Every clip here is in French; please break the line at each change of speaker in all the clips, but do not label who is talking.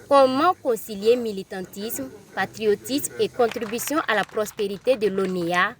Comment concilier militantisme, patriotisme et contribution à la prospérité de l'ONEA?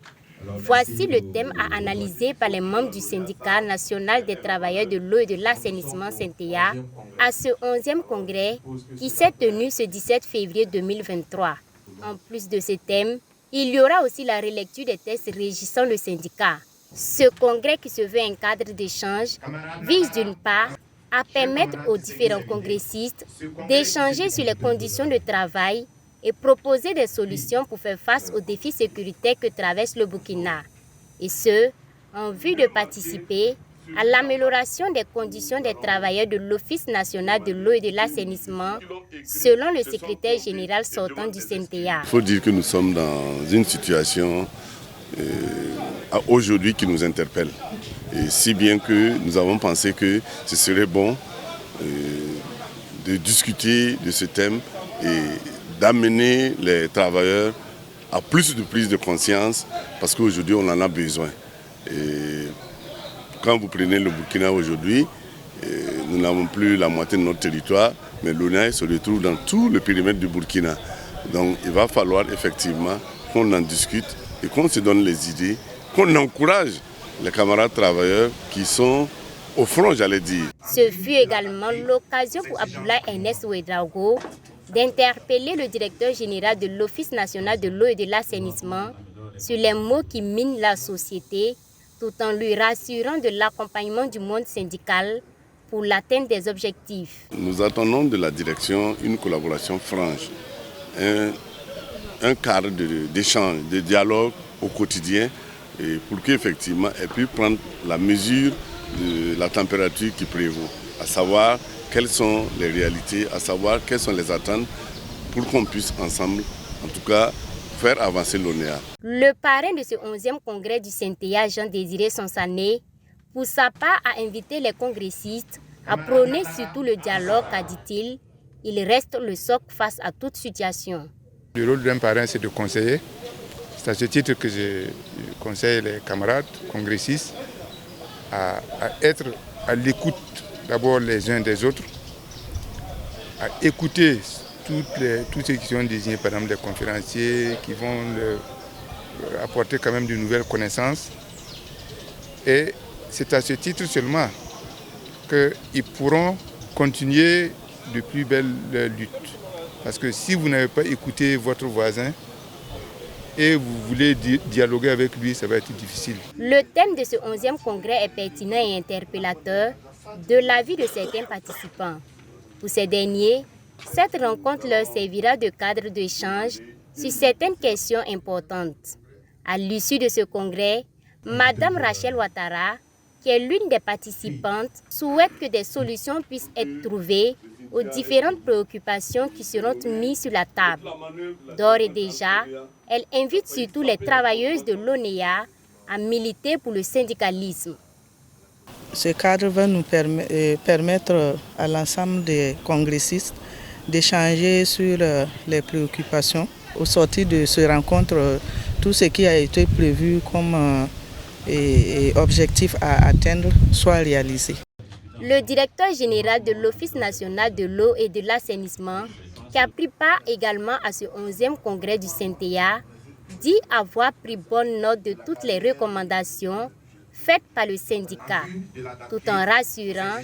Voici le thème à analyser par les membres du syndicat national des travailleurs de l'eau et de l'assainissement Syntea à ce 11e congrès qui s'est tenu ce 17 février 2023. En plus de ce thème, il y aura aussi la relecture des textes régissant le syndicat. Ce congrès qui se veut un cadre d'échange vise d'une part à permettre aux différents congressistes d'échanger sur les conditions de travail et proposer des solutions pour faire face aux défis sécuritaires que traverse le Burkina. Et ce, en vue de participer à l'amélioration des conditions des travailleurs de l'Office national de l'eau et de l'assainissement, selon le secrétaire général sortant du Syntea.
Il faut dire que nous sommes dans une situation aujourd'hui qui nous interpelle. Et si bien que nous avons pensé que ce serait bon de discuter de ce thème et d'amener les travailleurs à plus de prise de conscience parce qu'aujourd'hui on en a besoin. Et quand vous prenez le Burkina aujourd'hui, nous n'avons plus la moitié de notre territoire, mais l'ONEA se retrouve dans tout le périmètre du Burkina. Donc il va falloir effectivement qu'on en discute et qu'on se donne les idées, qu'on encourage les camarades travailleurs qui sont au front, j'allais dire.
Ce fut également l'occasion pour Abdoulaye Ernest Ouedraogo d'interpeller le directeur général de l'Office national de l'eau et de l'assainissement sur les maux qui minent la société, tout en lui rassurant de l'accompagnement du monde syndical pour l'atteinte des objectifs.
Nous attendons de la direction une collaboration franche, un cadre d'échange, de dialogue au quotidien, et pour qu'effectivement elle puisse prendre la mesure de la température qui prévaut, à savoir quelles sont les réalités, à savoir quelles sont les attentes pour qu'on puisse ensemble, en tout cas, faire avancer l'ONEA.
Le parrain de ce 11e congrès du Syntea, Jean-Désiré Sonsané, pour sa part a invité les congressistes à prôner surtout le dialogue, car dit-il, il reste le socle face à toute situation.
Le rôle d'un parrain, c'est de conseiller. C'est à ce titre que je conseille les camarades congressistes à être à l'écoute d'abord les uns des autres, à écouter tous ceux qui sont désignés, par exemple des conférenciers, qui vont apporter quand même de nouvelles connaissances. Et c'est à ce titre seulement qu'ils pourront continuer de plus belle lutte. Parce que si vous n'avez pas écouté votre voisin et vous voulez dialoguer avec lui, ça va être difficile.
Le thème de ce 11e congrès est pertinent et interpellateur de l'avis de certains participants. Pour ces derniers, cette rencontre leur servira de cadre d'échange sur certaines questions importantes. À l'issue de ce congrès, Madame Rachel Ouattara, qui est l'une des participantes, souhaite que des solutions puissent être trouvées aux différentes préoccupations qui seront mises sur la table. D'ores et déjà, elle invite surtout les travailleuses de l'ONEA à militer pour le syndicalisme.
Ce cadre va nous permettre à l'ensemble des congressistes d'échanger sur les préoccupations. Au sortir de ce rencontre, tout ce qui a été prévu comme objectif à atteindre soit réalisé.
Le directeur général de l'Office national de l'eau et de l'assainissement, qui a pris part également à ce 11e congrès du Syntea, dit avoir pris bonne note de toutes les recommandations faites par le syndicat, tout en rassurant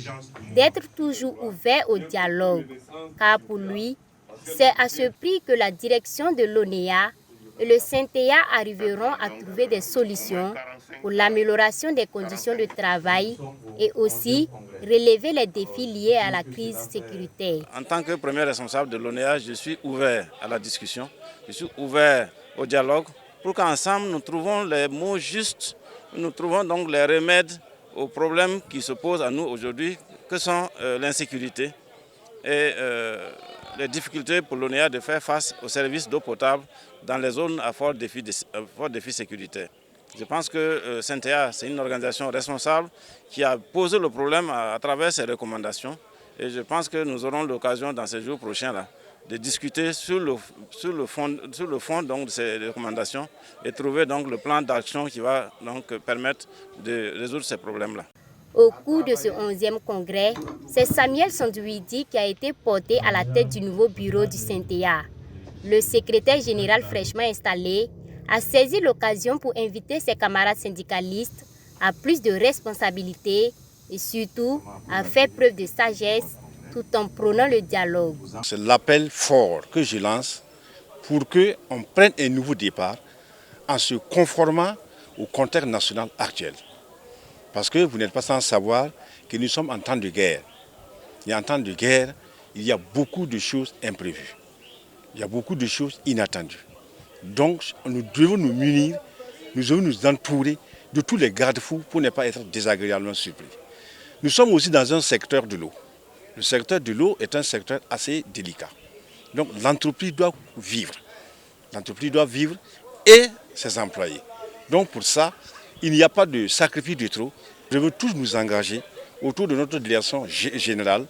d'être toujours ouvert au dialogue, car pour lui, c'est à ce prix que la direction de l'ONEA et le Syntea arriveront à trouver des solutions pour l'amélioration des conditions de travail et aussi relever les défis liés à la crise sécuritaire.
En tant que premier responsable de l'ONEA, je suis ouvert à la discussion, je suis ouvert au dialogue pour qu'ensemble nous trouvons les mots justes, nous trouvons donc les remèdes aux problèmes qui se posent à nous aujourd'hui, que sont l'insécurité et les difficultés pour l'ONEA de faire face aux services d'eau potable dans les zones à fort défi sécuritaire. Je pense que Syntea, c'est une organisation responsable qui a posé le problème à travers ses recommandations. Et je pense que nous aurons l'occasion dans ces jours prochains-là de discuter sur le fond donc, de ces recommandations et trouver donc, le plan d'action qui va donc, permettre de résoudre ces problèmes-là.
Au cours de ce 11e congrès, c'est Samuel Sandouidi qui a été porté à la tête du nouveau bureau du CNTA. Le secrétaire général fraîchement installé a saisi l'occasion pour inviter ses camarades syndicalistes à plus de responsabilités et surtout à faire preuve de sagesse tout en prônant le dialogue.
C'est l'appel fort que je lance pour qu'on prenne un nouveau départ en se conformant au contexte national actuel. Parce que vous n'êtes pas sans savoir que nous sommes en temps de guerre. Et en temps de guerre, il y a beaucoup de choses imprévues. Il y a beaucoup de choses inattendues. Donc nous devons nous munir, nous devons nous entourer de tous les garde-fous pour ne pas être désagréablement surpris. Nous sommes aussi dans un secteur de l'eau. Le secteur de l'eau est un secteur assez délicat. Donc l'entreprise doit vivre. L'entreprise doit vivre et ses employés. Donc pour ça, il n'y a pas de sacrifice de trop. Nous devons tous nous engager autour de notre direction générale,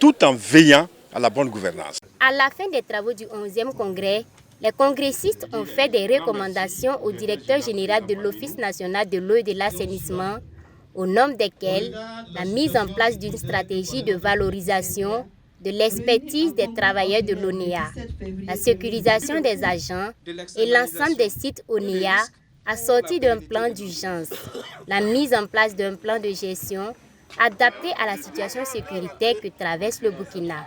tout en veillant à la bonne gouvernance.
À la fin des travaux du 11e congrès, les congressistes ont fait des recommandations au directeur général de l'Office national de l'eau et de l'assainissement, au nombre desquelles la mise en place d'une stratégie de valorisation de l'expertise des travailleurs de l'ONEA, la sécurisation des agents et l'ensemble des sites ONEA assorti d'un plan d'urgence, la mise en place d'un plan de gestion adapté à la situation sécuritaire que traverse le Burkina.